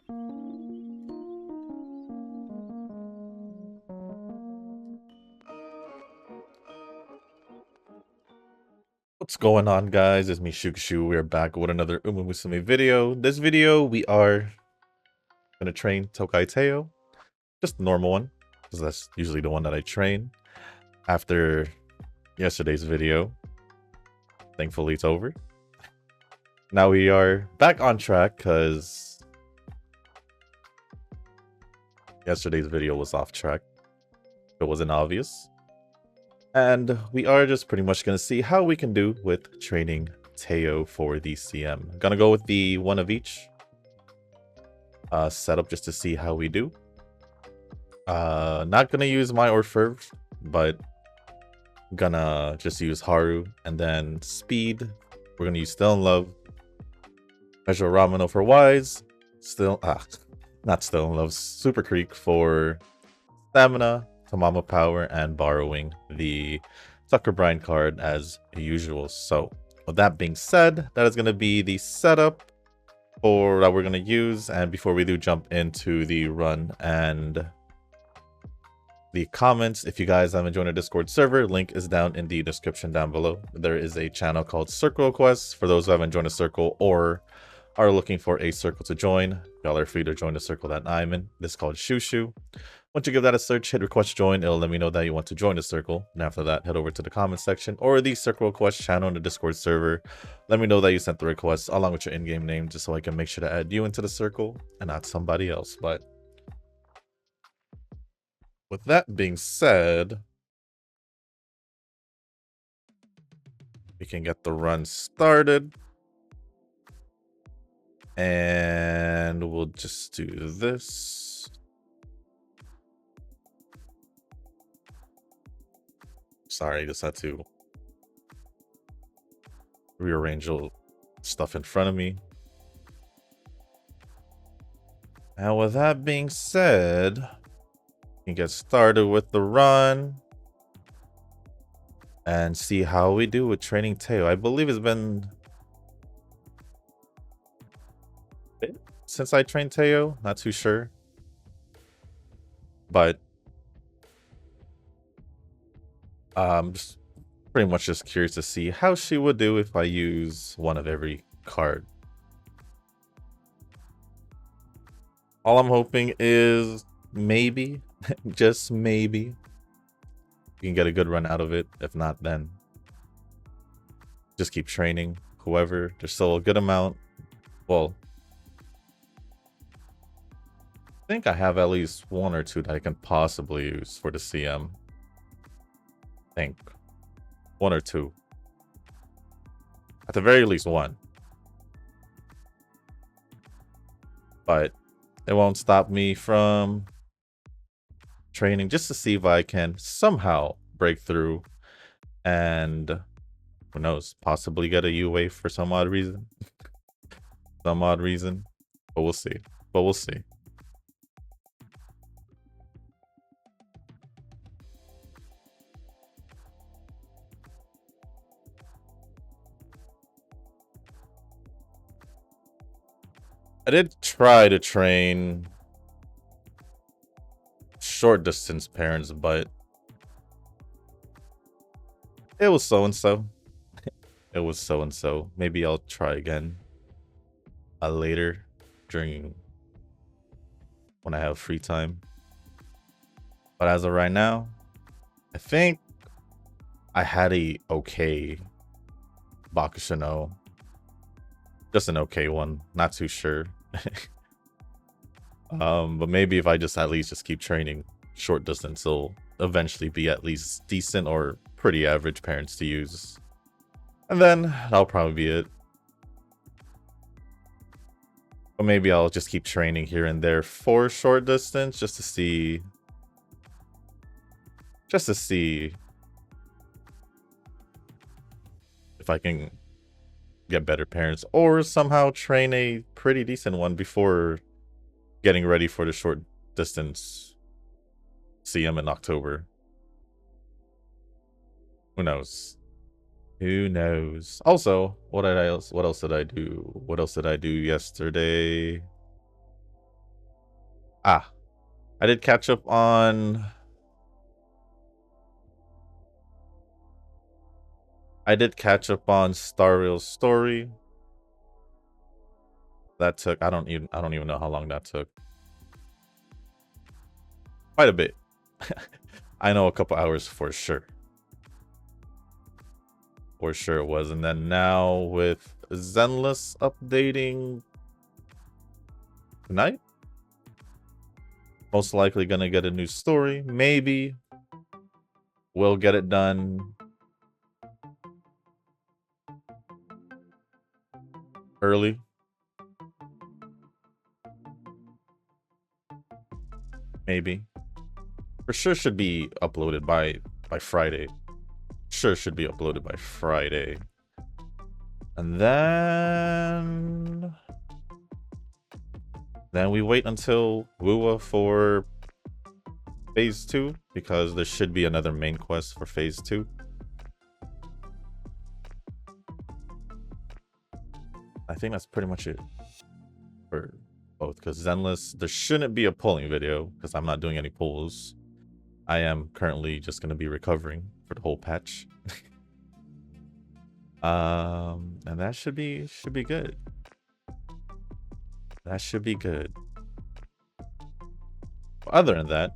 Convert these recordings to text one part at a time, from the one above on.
What's going on, guys? It's me, Shukashu. We are back with another Musume video. This video, we are going to train Tokai Teio. Just the normal one, because that's usually the one that I train. After yesterday's video, thankfully it's over. Now we are back on track, because yesterday's video was off track. It wasn't obvious. And we are just pretty much going to see how we can do with training Teio for the CM. I'm going to go with the one of each setup just to see how we do. Not going to use my Orfev, but gonna just use Haru. And then speed, we're going to use Still in Love. Measure Ramino for Wise. Not Still in Love. Super Creek for Stamina. Tamama Power, and borrowing the Tucker Brine card as usual. So with that being said, that is going to be the setup for that we're going to use. And before we do jump into the run and the comments, if you guys haven't joined our Discord server, link is down in the description down below. There is a channel called Circle Quests for those who haven't joined a circle or are looking for a circle to join. Y'all are free to join the circle that I'm in. This is called Shushu. Once you give that a search, hit request join. It'll let me know that you want to join the circle. And after that, head over to the comment section or the circle request channel in the Discord server. Let me know that you sent the request along with your in-game name, just so I can make sure to add you into the circle and not somebody else. But with that being said, we can get the run started. And we'll just do this. Sorry, just had to rearrange all stuff in front of me. And with that being said, we can get started with the run and see how we do with training Teio. I believe it's been a bit since I trained Teio, not too sure. But just pretty much just curious to see how she would do if I use one of every card. All I'm hoping is maybe, just maybe, you can get a good run out of it. If not, then just keep training whoever. There's still a good amount. Well, I think I have at least one or two that I can possibly use for the CM. I think one or two. At the very least one. But it won't stop me from training just to see if I can somehow break through and who knows, possibly get a UA for some odd reason. Some odd reason. But we'll see. But we'll see. I did try to train short distance parents, but it was so-and-so. It was so-and-so. Maybe I'll try again later during when I have free time. But as of right now, I think I had a okay Bakushino. Just an okay one, not too sure. But maybe if I just at least just keep training short distance, it'll eventually be at least decent or pretty average parents to use. And then that'll probably be it. But maybe I'll just keep training here and there for short distance just to see if I can get better parents or somehow train a pretty decent one before getting ready for the short distance CM in October. Who knows? Who knows? Also, what else did I do? What else did I do yesterday? Ah, I did catch up on... Star Rail's story. That took... I don't even know how long that took. Quite a bit. I know a couple hours for sure. For sure it was. And then now with Zenless updating tonight, most likely gonna get a new story. Maybe we'll get it done early. Maybe. For sure should be uploaded by Friday. Sure should be uploaded by Friday. And then we wait until Wua for Phase 2, because there should be another main quest for Phase 2. I think that's pretty much it for both, because Zenless, there shouldn't be a polling video, because I'm not doing any polls. I am currently just going to be recovering for the whole patch. And that should be good. That should be good. Other than that,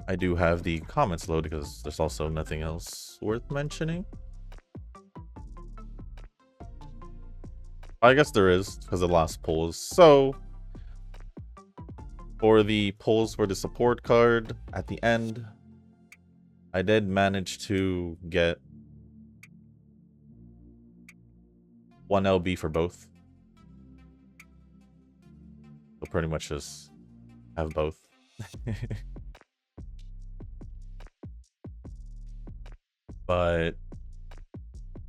I do have the comments loaded because there's also nothing else worth mentioning. I guess there is, because of the last polls. So, for the polls for the support card at the end, I did manage to get 1 LB for both. So pretty much just have both. But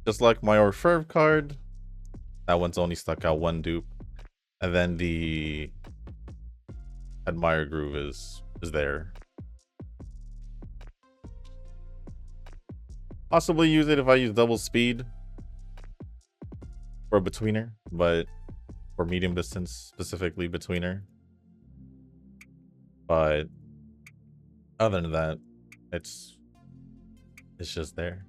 just like my Orfev card, that one's only stuck out 1 dupe. And then the Admire Groove is there. Possibly use it if I use double speed for a betweener, but for medium distance, specifically betweener. But other than that, it's just there.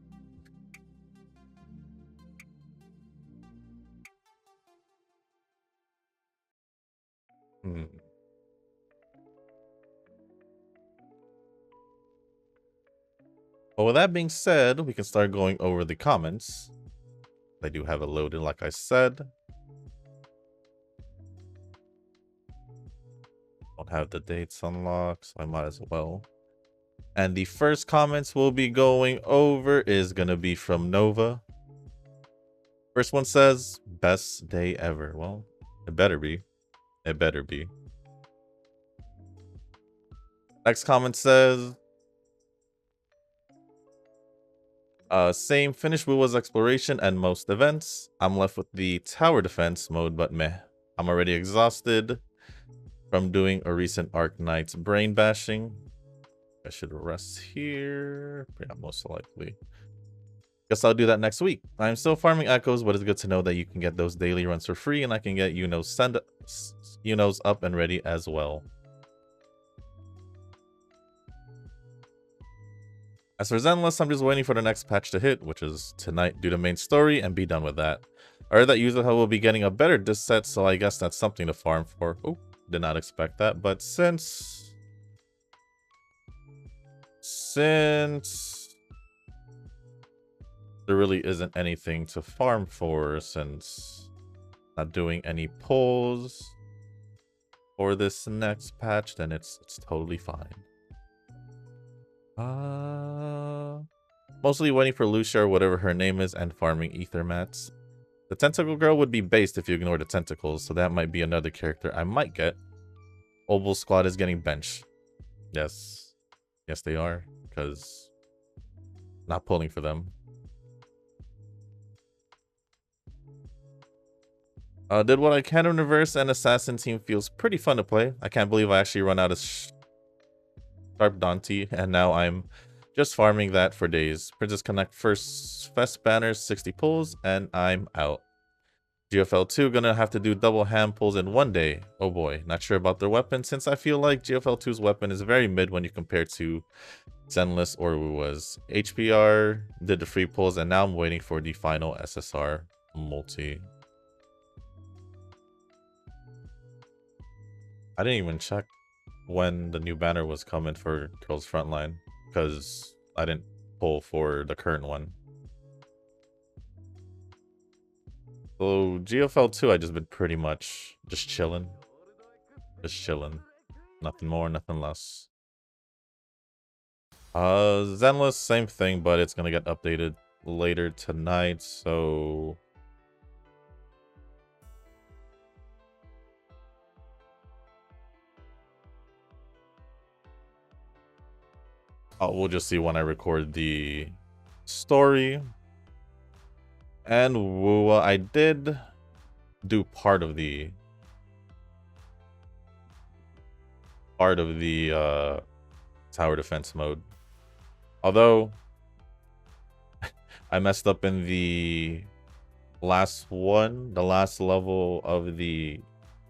But with that being said, we can start going over the comments. I do have it loaded, like I said. Don't have the dates unlocked, so I might as well. And the first comments we'll be going over is going to be from Nova. First one says, best day ever. Well, it better be. It better be. Next comment says, same, finished Wuwa's exploration and most events. I'm left with the tower defense mode, but meh. I'm already exhausted from doing a recent Arc Knight's brain bashing. I should rest here. Yeah, most likely. Guess I'll do that next week. I'm still farming echoes, but it's good to know that you can get those daily runs for free, and I can get Unos up and ready as well. As for Zenless, I'm just waiting for the next patch to hit, which is tonight, do the main story and be done with that. I heard that Yuzuha will be getting a better disc set, so I guess that's something to farm for. Oh, did not expect that, but since there really isn't anything to farm for, since not doing any polls for this next patch, then it's totally fine. Mostly waiting for Lucia or whatever her name is and farming ether mats. The tentacle girl would be based if you ignore the tentacles, so that might be another character I might get. Oval squad is getting benched. Yes. Yes, they are, because not pulling for them. Did what I can in reverse, and assassin team feels pretty fun to play. I can't believe I actually run out of Sharp Dante, and now I'm just farming that for days. Princess Connect first fest banners, 60 pulls, and I'm out. GFL 2 gonna have to do double hand pulls in one day. Oh boy, not sure about their weapon, since I feel like GFL 2's weapon is very mid when you compare to Zenless or was. HPR did the free pulls, and now I'm waiting for the final SSR multi. I didn't even check when the new banner was coming for Girls Frontline, because I didn't pull for the current one. So GFL 2, I just been pretty much just chilling. Just chilling. Nothing more, nothing less. Zenless, same thing, but it's gonna get updated later tonight, so we'll just see when I record the story. And I did do part of the tower defense mode. Although I messed up in the last one, the last level of the,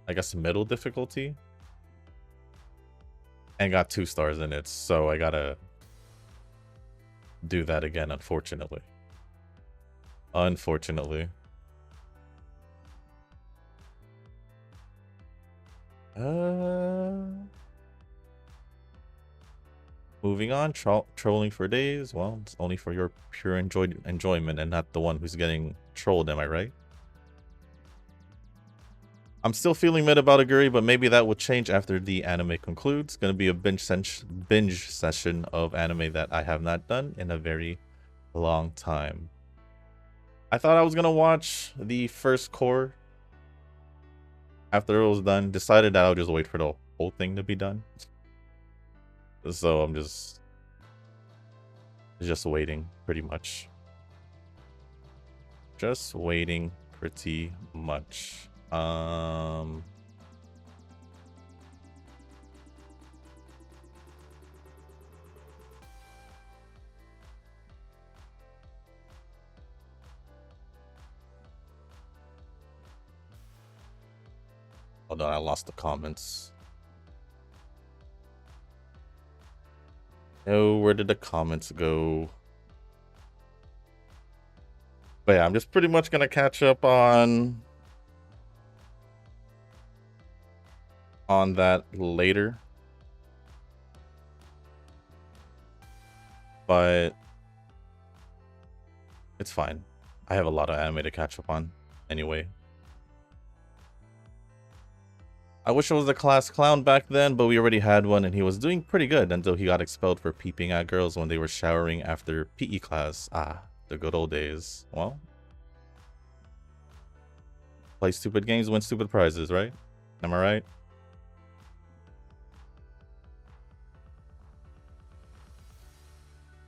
I guess, middle difficulty, and got 2 stars in it, so I gotta do that again, unfortunately. Unfortunately. Moving on, trolling for days. Well, it's only for your pure enjoyment and not the one who's getting trolled, am I right? I'm still feeling mid about Aguri, but maybe that will change after the anime concludes. Gonna be a binge session of anime that I have not done in a very long time. I thought I was gonna watch the first core after it was done. Decided that I'll just wait for the whole thing to be done. So I'm just waiting, pretty much. Just waiting, pretty much. Hold on, I lost the comments. Oh, where did the comments go? But yeah, I'm just pretty much gonna catch up on that later. But it's fine. I have a lot of anime to catch up on anyway. I wish it was the class clown back then, but we already had one and he was doing pretty good until he got expelled for peeping at girls when they were showering after PE class. Ah, the good old days. Well, play stupid games, win stupid prizes, right? Am I right?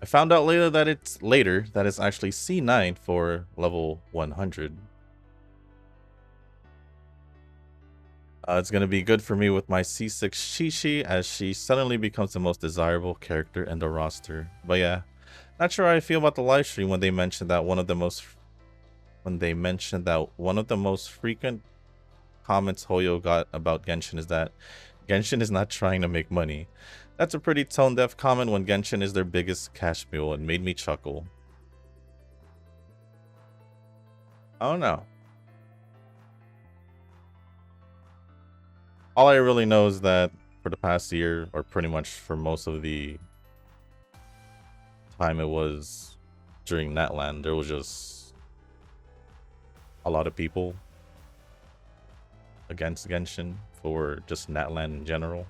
I found out later that it's actually C9 for level 100. It's going to be good for me with my C6 Shishi as she suddenly becomes the most desirable character in the roster. But yeah, not sure how I feel about the live stream when they mentioned that one of the most frequent comments Hoyo got about Genshin is that Genshin is not trying to make money. That's a pretty tone-deaf comment when Genshin is their biggest cash mule and made me chuckle. I don't know. All I really know is that for the past year, or pretty much for most of the time it was during Natland, there was just a lot of people against Genshin for just Natland in general,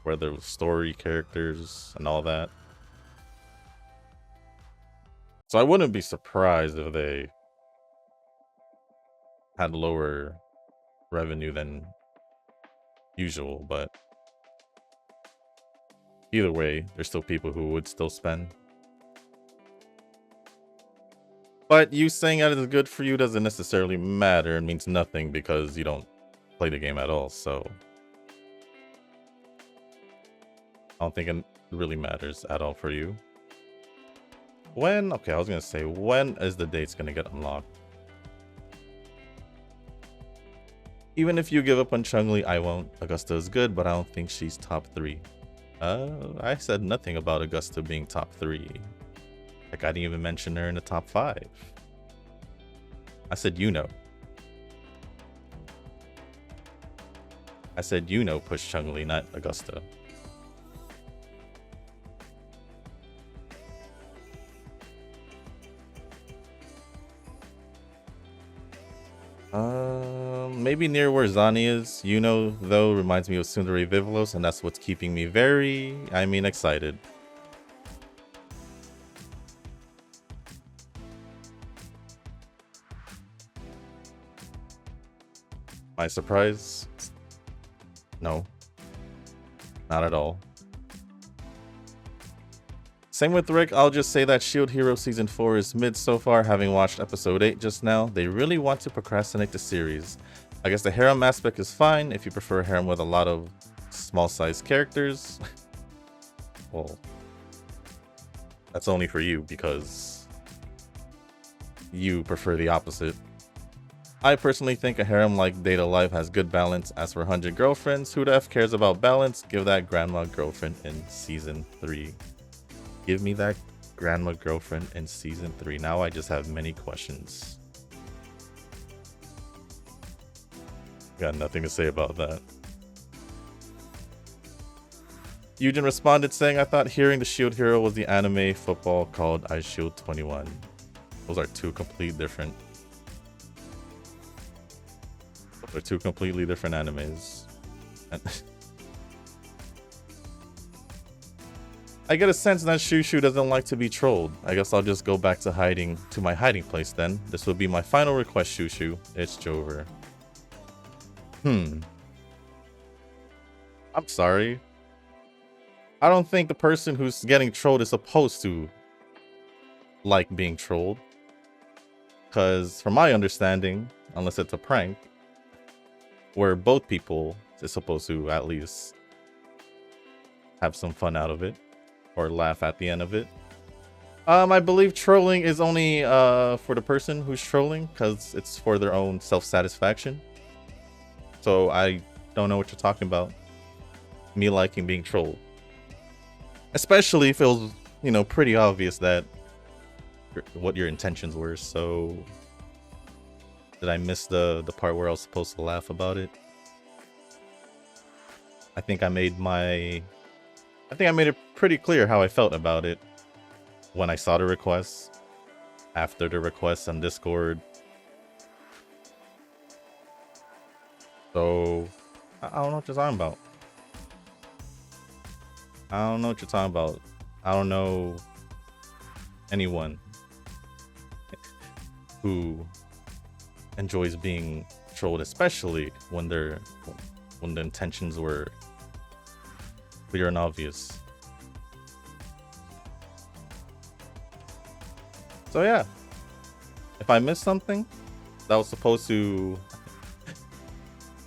whether it was story, characters, and all that. So I wouldn't be surprised if they had lower revenue than usual, but either way, there's still people who would still spend. But you saying that it's good for you doesn't necessarily matter and means nothing because you don't play the game at all, so I don't think it really matters at all for you. Okay, I was gonna say, when is the dates gonna get unlocked? Even if you give up on Chun-Li, I won't. Augusta is good, but I don't think she's top 3. I said nothing about Augusta being top 3. Like, I didn't even mention her in the top 5. I said I said push Chun-Li, not Augusta. Maybe near where Zani is. Though, reminds me of Tsundere Vivlos, and that's what's keeping me excited. My surprise? No. Not at all. Same with Rick, I'll just say that Shield Hero Season 4 is mid so far, having watched Episode 8 just now. They really want to procrastinate the series. I guess the harem aspect is fine if you prefer a harem with a lot of small-sized characters. Well, that's only for you because you prefer the opposite. I personally think a harem like Data Life has good balance. As for 100 Girlfriends, who the F cares about balance? Give that grandma girlfriend in Season 3. Give me that grandma girlfriend in Season 3. Now I just have many questions. Got nothing to say about that. Eugen responded saying, I thought hearing the Shield Hero was the anime football called I Shield 21. Those are two completely different animes. I get a sense that Shushu doesn't like to be trolled. I guess I'll just go back to my hiding place then. This will be my final request, Shushu. It's Jover. I'm sorry. I don't think the person who's getting trolled is supposed to like being trolled. Because from my understanding, unless it's a prank, where both people is supposed to at least have some fun out of it. Or laugh at the end of it. I believe trolling is only for the person who's trolling, because it's for their own self-satisfaction. So I don't know what you're talking about. Me liking being trolled. Especially if it was, pretty obvious that what your intentions were. So did I miss the part where I was supposed to laugh about it? I think I made it pretty clear how I felt about it when I saw the request, after the request on Discord. So, I don't know what you're talking about. I don't know anyone who enjoys being trolled, especially when the intentions were clear and obvious. So yeah, if I missed something that was supposed to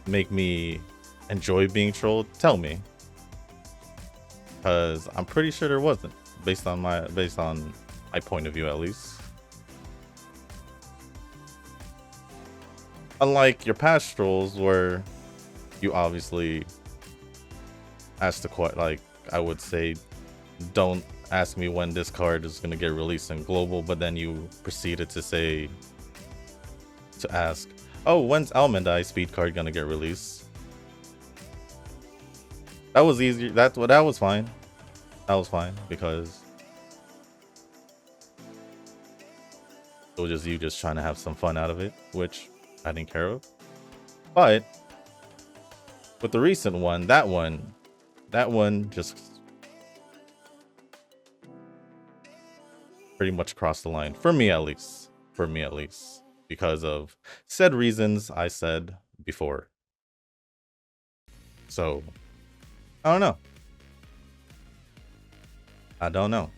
make me enjoy being trolled, tell me, because I'm pretty sure there wasn't, based on my point of view at least. Unlike your past trolls, where you obviously asked the question, like, I would say, don't ask me when this card is going to get released in global, but then you proceeded to ask, oh, when's Almond Eye speed card going to get released? That was easier. That was fine. That was fine, because it was just you just trying to have some fun out of it, which I didn't care of. But with the recent one, that one just pretty much crossed the line, for me at least, because of said reasons I said before. So I don't know.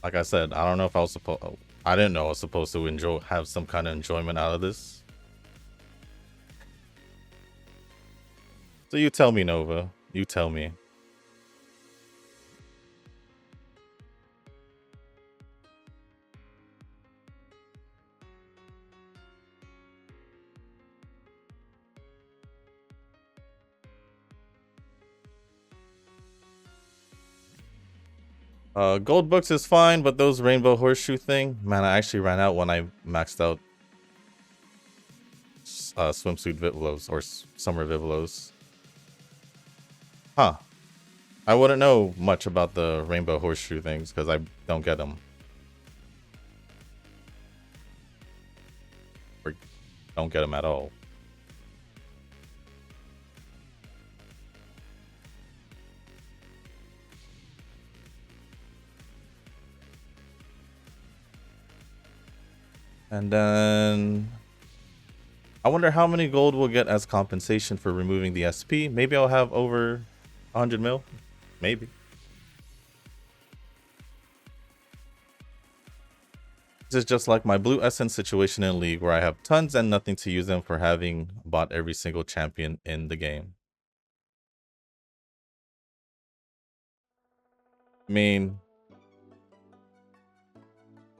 Like I said, I don't know if I didn't know I was supposed to have some kind of enjoyment out of this. So you tell me, Nova. You tell me. Gold books is fine, but those rainbow horseshoe thing, man, I actually ran out when I maxed out swimsuit Vivlos or summer Vivlos. Huh. I wouldn't know much about the rainbow horseshoe things because I don't get them. Or don't get them at all. And then I wonder how many gold we'll get as compensation for removing the SP. Maybe I'll have over 100 mil. Maybe. This is just like my blue essence situation in League where I have tons and nothing to use them for having bought every single champion in the game. I mean,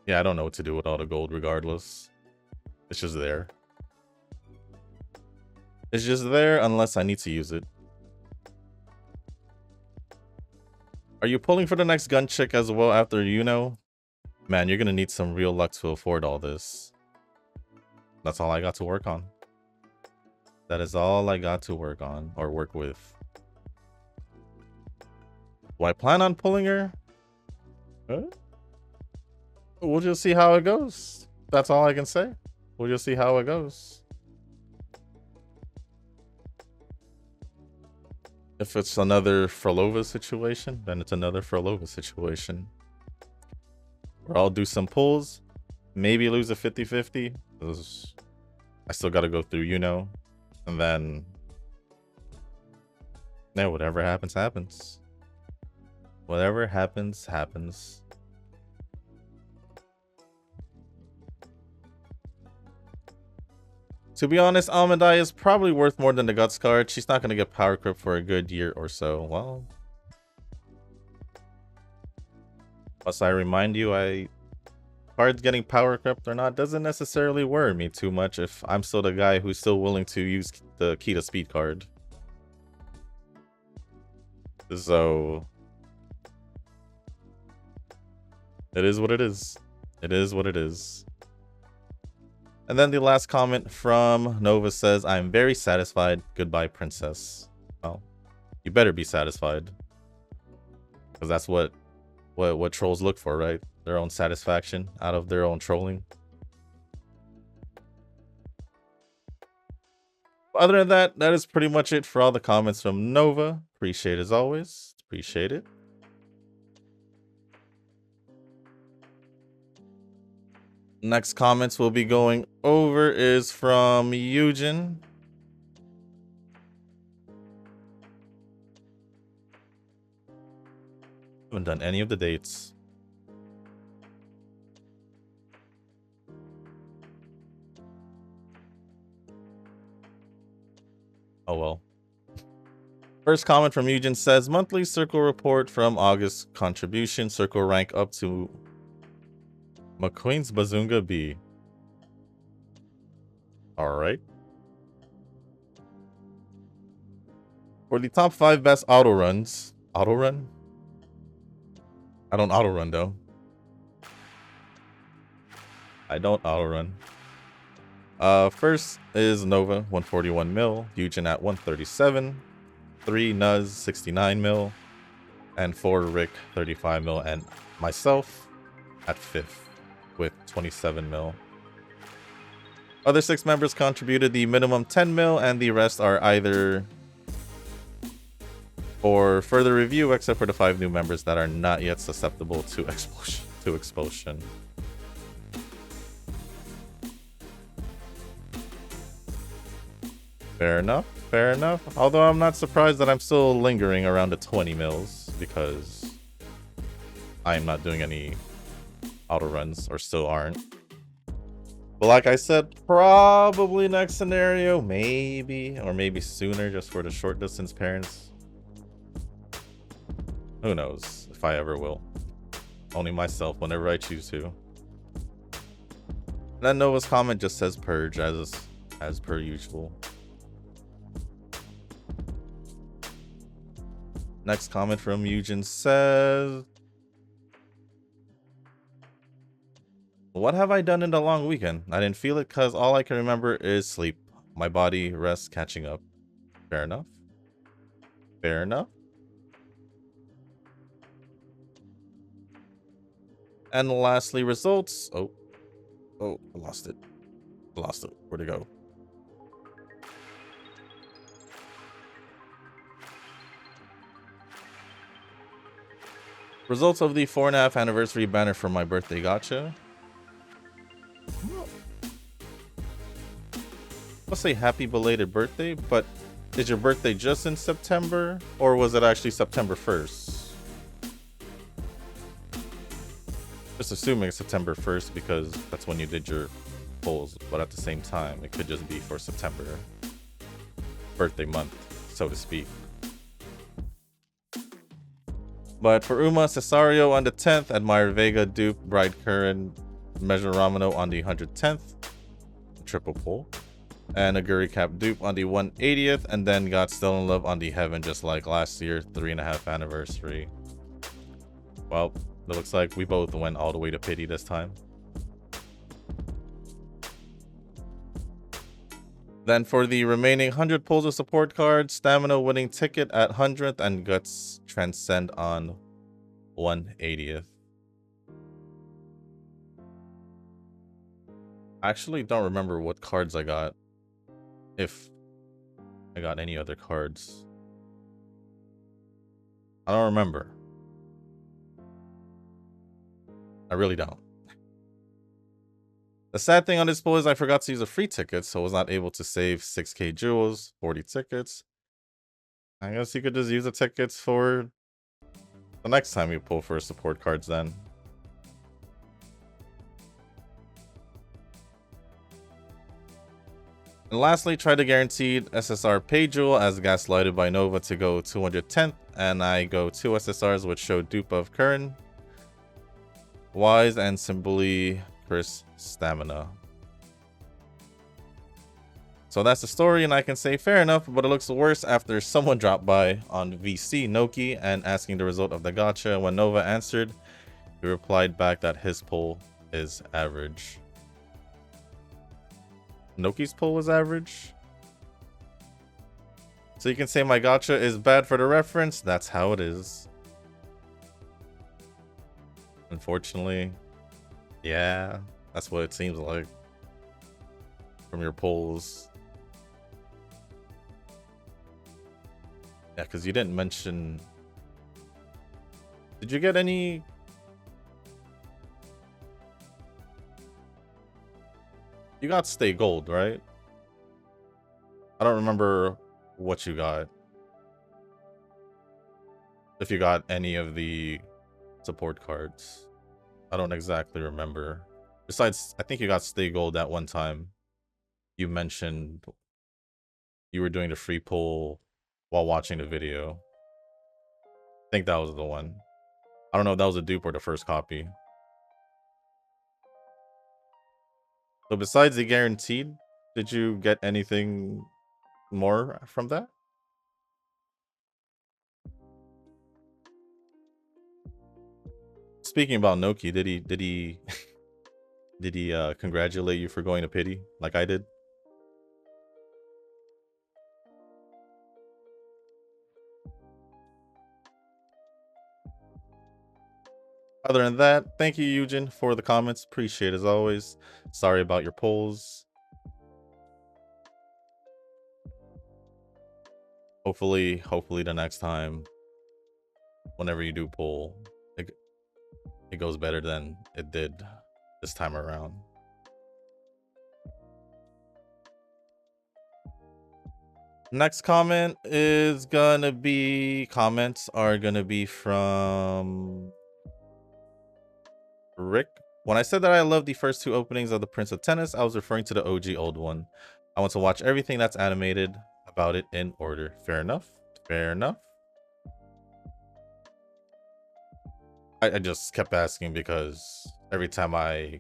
yeah, I don't know what to do with all the gold regardless. It's just there. It's just there unless I need to use it. Are you pulling for the next gun chick as well after Man, you're gonna need some real luck to afford all this. That's all I got to work on. That is all I got to work on or work with. Do I plan on pulling her? Huh? We'll just see how it goes. That's all I can say. We'll just see how it goes. If it's another Frolova situation, then it's another Frolova situation. Or I'll do some pulls. Maybe lose a 50-50. I still got to go through, And then... yeah, whatever happens, happens. Whatever happens, happens. To be honest, Almondai is probably worth more than the Guts card. She's not going to get Power Grip for a good year or so. Well... must I remind you, cards getting Power Crept or not doesn't necessarily worry me too much if I'm still the guy who's still willing to use the Key to Speed card. So... it is what it is. It is what it is. And then the last comment from Nova says, I'm very satisfied. Goodbye, princess. Well, you better be satisfied. Because that's what trolls look for, right? Their own satisfaction out of their own trolling. Other than that, that is pretty much it for all the comments from Nova. Appreciate it as always. Appreciate it. Next comments we'll be going over is from Eugen. Haven't done any of the dates. Oh well. First comment from Eugen says, monthly circle report from August contribution. Circle rank up to McQueen's Bazunga B. Alright. For the top 5 best auto runs. Auto run? I don't auto run though. I don't auto run. First is Nova, 141 mil. Eugen at 137. 3 Nuz, 69 mil. And 4 Rick, 35 mil. And myself at 5th with 27 mil. Other 6 members contributed the minimum 10 mil, and the rest are either for further review, except for the 5 new members that are not yet susceptible to expulsion. Fair enough, fair enough. Although I'm not surprised that I'm still lingering around the 20 mils because I'm not doing any auto runs, or still aren't. But like I said, probably next scenario, maybe, or maybe sooner, just for the short distance parents. Who knows if I ever will. Only myself whenever I choose to. And then Nova's comment just says purge as per usual. Next comment from Eugen says, What have I done in the long weekend? I didn't feel it because all I can remember is sleep. My body rests catching up. Fair enough. Fair enough. And lastly, results. Oh, I lost it. Where'd it go? Results of the 4.5 anniversary banner for my birthday gacha. I'll say happy belated birthday, but is your birthday just in September, or was it actually September 1st? Just assuming it's September 1st because that's when you did your polls, but at the same time, it could just be for September birthday month, so to speak. But for Uma, Cesario on the 10th, Admire Vega, Dupe, Bride Curran, Measure Ramino on the 110th, triple pull, and a Guri Cap Dupe on the 180th, and then got Still in Love on the Heaven, just like last year, 3.5 anniversary. Well, it looks like we both went all the way to pity this time. Then for the remaining 100 pulls of support cards, Stamina winning ticket at 100th and Guts Transcend on 180th. I actually don't remember what cards I got. If I got any other cards. I don't remember. I really don't. The sad thing on this poll is I forgot to use a free ticket, so I was not able to save 6k jewels, 40 tickets. I guess you could just use the tickets for the next time you pull for support cards then. And lastly, try the guaranteed SSR pay jewel as gaslighted by Nova to go 210th, and I go 2 SSRs which show dupe of Curran, Wise, and Symboli Chris Stamina. So that's the story, and I can say fair enough, but it looks worse after someone dropped by on VC Noki and asking the result of the gacha. When Nova answered, he replied back that his poll is average. Noki's poll was average? So you can say my gacha is bad for the reference. That's how it is. Unfortunately. Yeah, that's what it seems like from your polls. Yeah, because you didn't mention... Did you get any... You got Stay Gold, right? I don't remember what you got. If you got any of the support cards. I don't exactly remember. Besides, I think you got Stay Gold that one time. You mentioned you were doing the free pull while watching the video. I think that was the one. I don't know if that was a dupe or the first copy. So besides the guaranteed, did you get anything more from that? Speaking about Noki, did he did he congratulate you for going to pity like I did? Other than that, thank you, Eugen, for the comments. Appreciate it as always. Sorry about your polls. Hopefully the next time, whenever you do poll, it goes better than it did this time around. Next comment is gonna be... Comments are gonna be from... Rick. When I said that I love the first 2 openings of The Prince of Tennis, I was referring to the OG old one. I want to watch everything that's animated about it in order. Fair enough. Fair enough. I just kept asking because every time I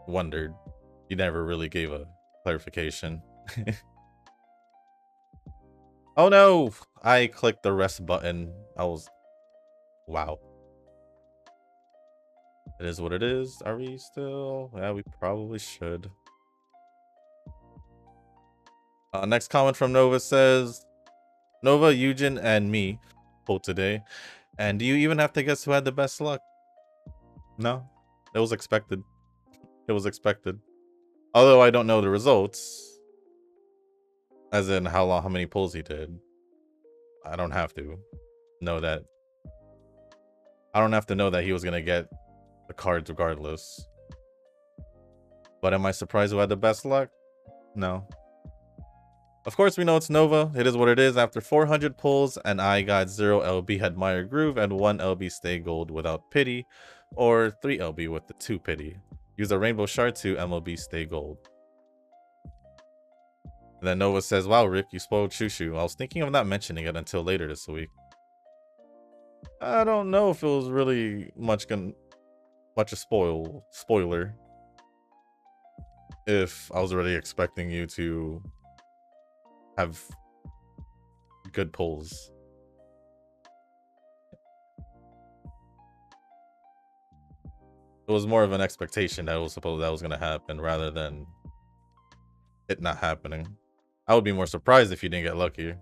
wondered, you never really gave a clarification. Oh no! I clicked the rest button. I was... Wow. It is what it is. Are we still? Yeah, we probably should. Next comment from Nova says, Nova, Eugen, and me pulled today. And do you even have to guess who had the best luck? No, it was expected. It was expected. Although I don't know the results, as in how many pulls he did. I don't have to know that. I don't have to know that he was gonna get the cards regardless. But am I surprised who had the best luck? No. Of course, we know it's Nova. It is what it is. After 400 pulls, and I got 0 LB Admire Groove and 1 LB Stay Gold without Pity, or 3 LB with the 2 Pity. Use a Rainbow Shard to MLB Stay Gold. And then Nova says, wow, Rick, you spoiled Shushu. I was thinking of not mentioning it until later this week. I don't know if it was really much a spoiler. If I was already expecting you to have good pulls. It was more of an expectation that was gonna happen rather than it not happening. I would be more surprised if you didn't get lucky.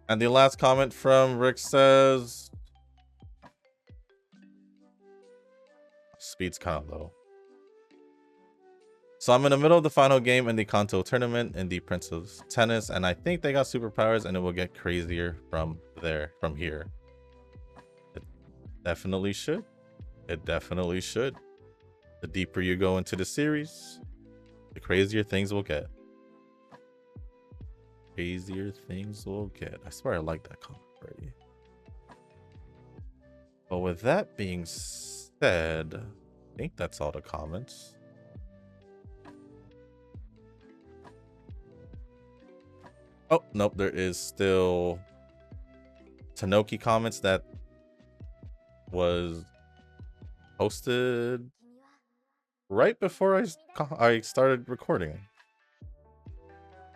And the last comment from Rick says, speed's kind of low. So I'm in the middle of the final game in the Kanto tournament in the Prince of Tennis, and I think they got superpowers, and it will get crazier from here. It definitely should. It definitely should. The deeper you go into the series, the crazier things will get. Crazier things will get. I swear I like that comment already. But with that being said, I think that's all the comments. Oh, nope, there is still Tanoki comments that was posted right before I started recording.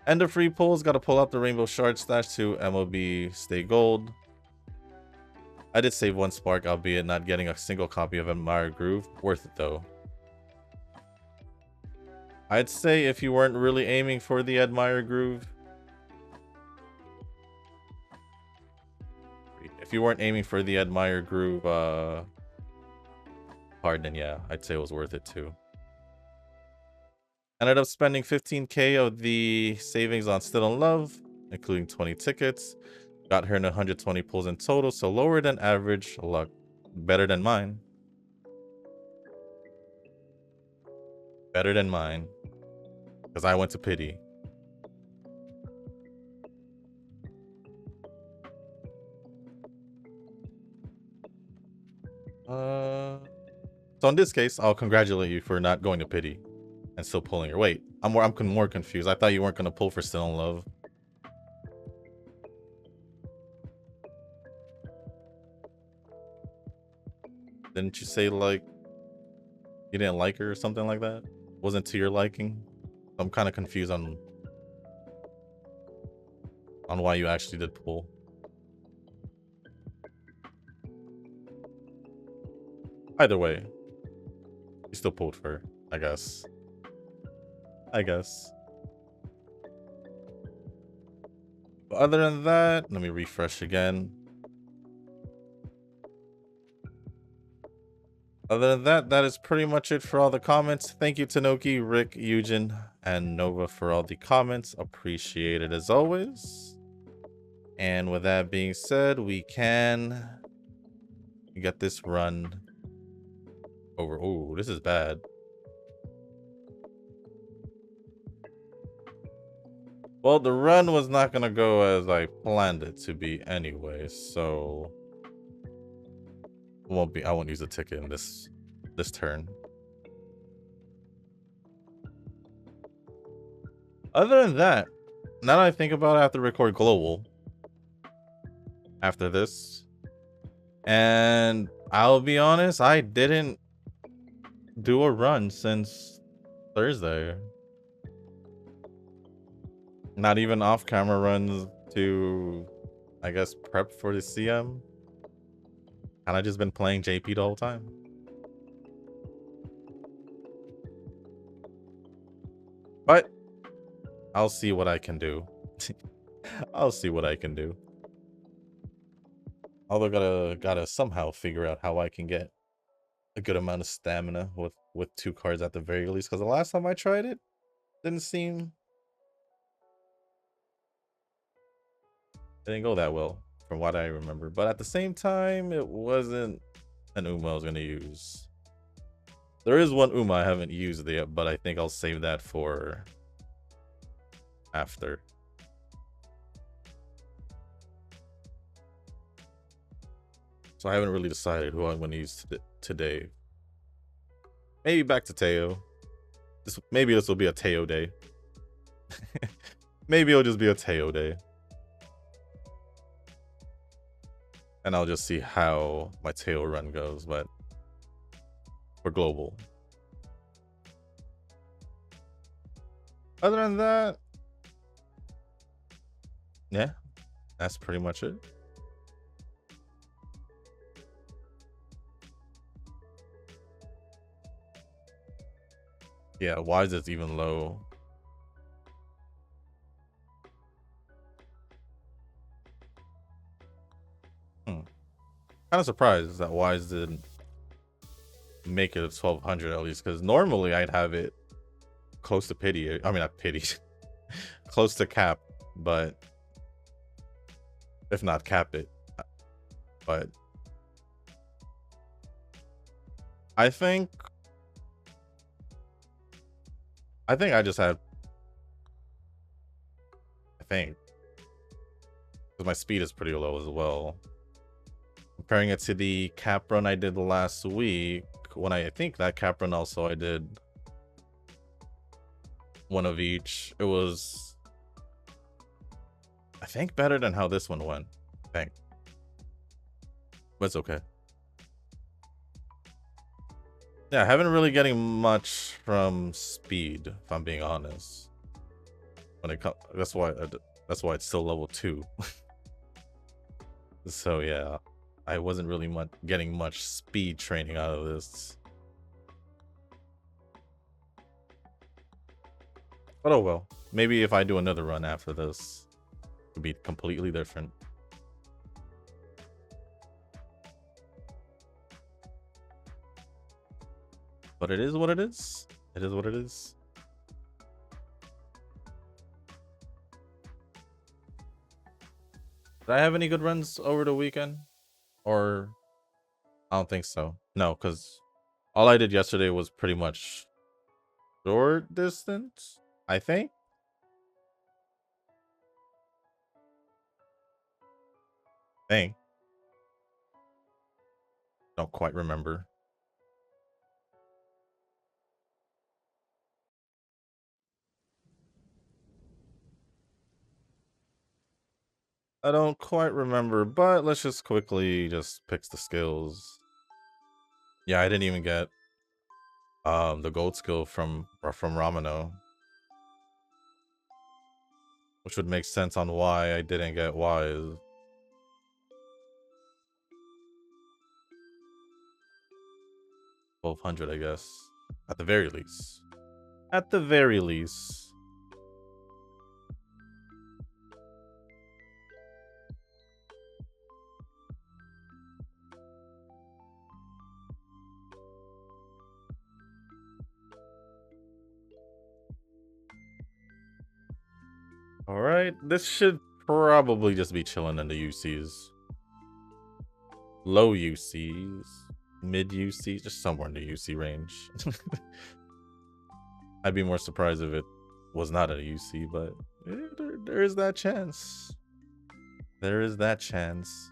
End of free pulls, gotta pull out the Rainbow Shard stash to MLB Stay Gold. I did save 1 spark, albeit not getting a single copy of Admire Groove. Worth it though. I'd say if you weren't really aiming for the Admire Groove, card, then yeah, I'd say it was worth it too. Ended up spending 15k of the savings on Still in Love, including 20 tickets. Got her in 120 pulls in total, so lower than average luck. Better than mine. Better than mine. Because I went to Pity. So in this case, I'll congratulate you for not going to Pity and still pulling your weight. I'm more confused. I thought you weren't going to pull for Still in Love. Didn't you say, like, you didn't like her or something like that? Wasn't to your liking? I'm kind of confused on why you actually did pull. Either way, you still pulled for her, I guess. But other than that, let me refresh again. Other than that, that is pretty much it for all the comments. Thank you, Tanoki, Rick, Eugen, and Nova for all the comments. Appreciate it as always. And with that being said, we can get this run over. Oh, this is bad. Well, the run was not going to go as I planned it to be anyway, so I won't use a ticket in this turn. Other than that, now that I think about it, I have to record Global after this. And I'll be honest, I didn't do a run since Thursday. Not even off-camera runs to, I guess, prep for the CM. And I just been playing JP the whole time. But I'll see what I can do. I'll see what I can do. Although gotta somehow figure out how I can get a good amount of stamina with 2 cards at the very least. Because the last time I tried it, didn't go that well from what I remember. But at the same time, it wasn't an Uma I was gonna use. There is one Uma I haven't used yet, but I think I'll save that for after. So I haven't really decided who I'm going to use today. Maybe back to Teio. Maybe this will be a Teio day. Maybe it'll just be a Teio day. And I'll just see how my Teio run goes, but for global. Other than that, yeah, that's pretty much it. Yeah, why is it even low? Kind of surprised that Wise didn't make it a 1200 at least, because normally I'd have it close to pity. I mean, not pity, close to cap, but if not cap it. But I think I just had. I think because my speed is pretty low as well. Comparing it to the cap run I did last week, when I think that cap run also I did one of each. It was, I think, better than how this one went. I think, but it's okay. Yeah, I haven't really getting much from speed, if I'm being honest. When it comes, that's why it's still level 2. So yeah, I wasn't really getting much speed training out of this. But oh well. Maybe if I do another run after this, it'll be completely different. But it is what it is. It is what it is. Did I have any good runs over the weekend? Or I don't think so. No, because all I did yesterday was pretty much short distance, I think. Don't quite remember. I don't quite remember, but let's just quickly just pick the skills. Yeah, I didn't even get the gold skill from Ramino, which would make sense on why I didn't get Wise. 1200, I guess, at the very least. At the very least. All right, this should probably just be chilling in the UCs. Low UCs, mid UCs, just somewhere in the UC range. I'd be more surprised if it was not a UC, but there is that chance. There is that chance.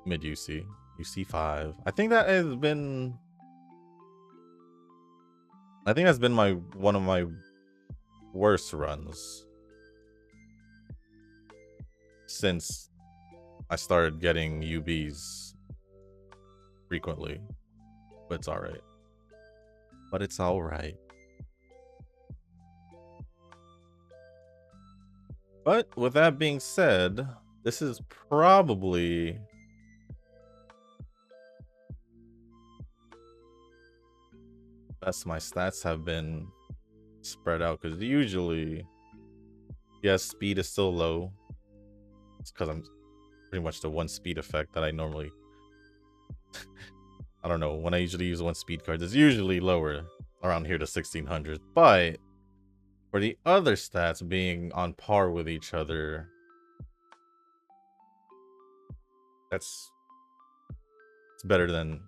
Mid UC, UC 5. I think that's been one of my worst runs since I started getting UBs frequently. But it's all right. But with that being said, this is probably best my stats have been spread out, because usually, yes, speed is still low. It's because I'm pretty much the one speed effect that I normally I don't know, when I usually use one speed card, it's usually lower around here to 1600. But for the other stats being on par with each other, it's better than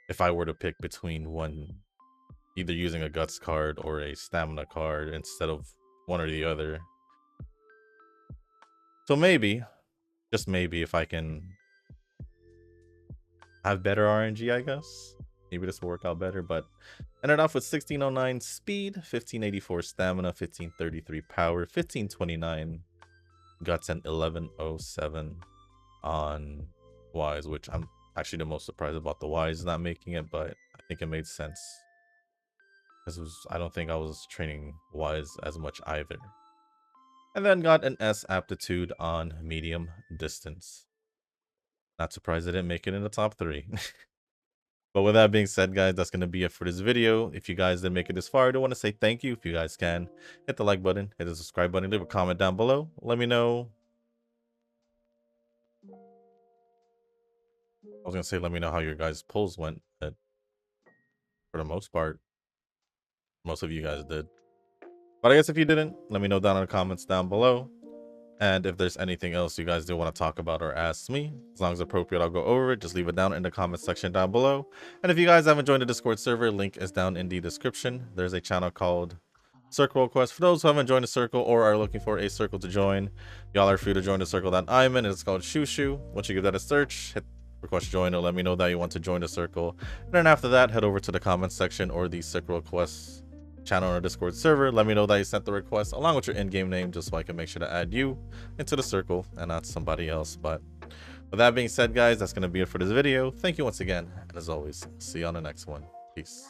if I were to pick between one, either using a guts card or a stamina card instead of one or the other. So maybe, just maybe, if I can have better RNG, I guess, maybe this will work out better. But ended off with 1609 speed, 1584 stamina, 1533 power, 1529 guts, and 1107 on wise, which I'm actually the most surprised about the wise not making it, but I think it made sense. I don't think I was training wise as much either. And then got an S aptitude on medium distance. Not surprised I didn't make it in the top 3. But with that being said, guys, that's going to be it for this video. If you guys did make it this far, I do want to say thank you. If you guys can, hit the like button, hit the subscribe button, leave a comment down below. Let me know. I was going to say, let me know how your guys' polls went. But for the most part, most of you guys did. But I guess if you didn't, let me know down in the comments down below. And if there's anything else you guys do want to talk about or ask me, as long as appropriate, I'll go over it. Just leave it down in the comment section down below. And if you guys haven't joined the Discord server, link is down in the description. There's a channel called Circle Request. For those who haven't joined the circle or are looking for a circle to join, y'all are free to join the circle that I'm in. It's called Shoo Shoo. Once you give that a search, hit request join, or let me know that you want to join the circle. And then after that, head over to the comment section or the Circle Request channel on our Discord server. Let me know that you sent the request along with your in-game name, just so I can make sure to add you into the circle and not somebody else. But with that being said, guys, that's going to be it for this video. Thank you once again, and as always, see you on the next one. Peace.